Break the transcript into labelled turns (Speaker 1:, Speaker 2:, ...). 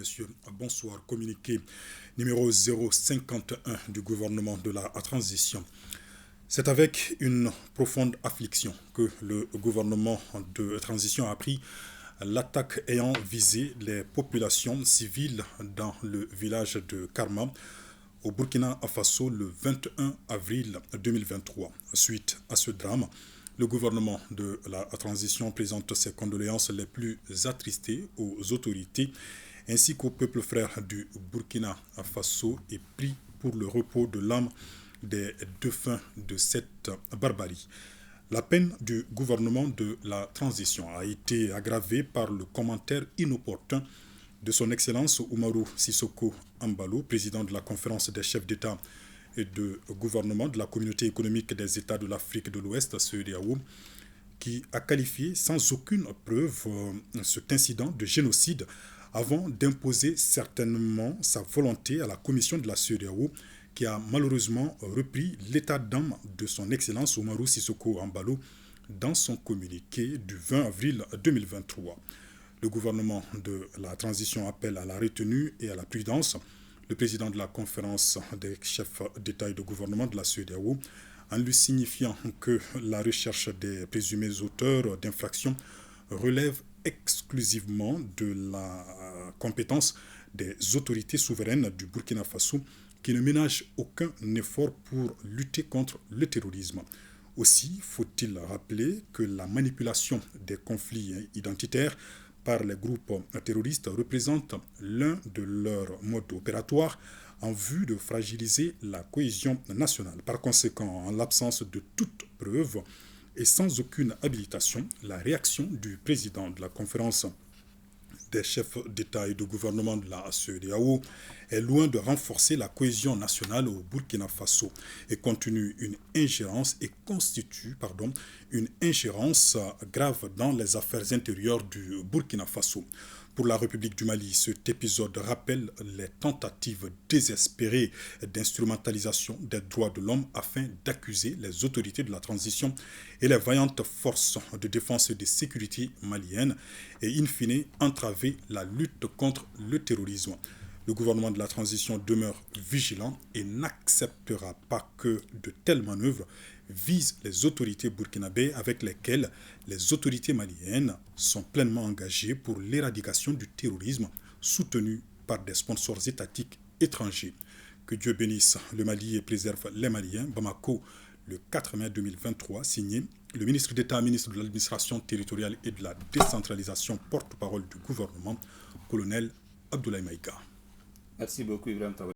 Speaker 1: messieurs, bonsoir. Communiqué numéro 051 du gouvernement de la transition. C'est avec une profonde affliction que le gouvernement de transition a appris l'attaque ayant visé les populations civiles dans le village de Karma, au Burkina Faso, le 21 avril 2023. Suite à ce drame, le gouvernement de la transition présente ses condoléances les plus attristées aux autorités ainsi qu'au peuple frère du Burkina Faso et prie pour le repos de l'âme des défunts de cette barbarie. La peine du gouvernement de la transition a été aggravée par le commentaire inopportun de son Excellence Umaru Sissoco Embalo, président de la conférence des chefs d'État et de gouvernement de la communauté économique des États de l'Afrique de l'Ouest, CEDEAO, qui a qualifié sans aucune preuve cet incident de génocide avant d'imposer certainement sa volonté à la commission de la CEDEAO, qui a malheureusement repris l'état d'âme de son Excellence Umaru Sissoco Embalo dans son communiqué du 20 avril 2023. Le gouvernement de la transition appelle à la retenue et à la prudence. Le président de la conférence des chefs d'État et de gouvernement de la CEDEAO, en lui signifiant que la recherche des présumés auteurs d'infractions relève exclusivement de la compétence des autorités souveraines du Burkina Faso, qui ne ménagent aucun effort pour lutter contre le terrorisme. Aussi, faut-il rappeler que la manipulation des conflits identitaires par les groupes terroristes représente l'un de leurs modes opératoires en vue de fragiliser la cohésion nationale. Par conséquent, en l'absence de toute preuve et sans aucune habilitation, la réaction du président de la conférence des chefs d'État et de gouvernement de la CEDEAO est loin de renforcer la cohésion nationale au Burkina Faso et constitue une ingérence grave dans les affaires intérieures du Burkina Faso. Pour la République du Mali, cet épisode rappelle les tentatives désespérées d'instrumentalisation des droits de l'homme afin d'accuser les autorités de la transition et les vaillantes forces de défense et de sécurité maliennes et in fine entraver la lutte contre le terrorisme. Le gouvernement de la transition demeure vigilant et n'acceptera pas que de telles manœuvres visent les autorités burkinabées avec lesquelles les autorités maliennes sont pleinement engagées pour l'éradication du terrorisme soutenu par des sponsors étatiques étrangers. Que Dieu bénisse le Mali et préserve les Maliens. Bamako, le 4 mai 2023, signé le ministre d'État, ministre de l'administration territoriale et de la décentralisation, porte-parole du gouvernement, colonel Abdoulaye Maïga.
Speaker 2: Merci beaucoup, Ibrahim Traoré.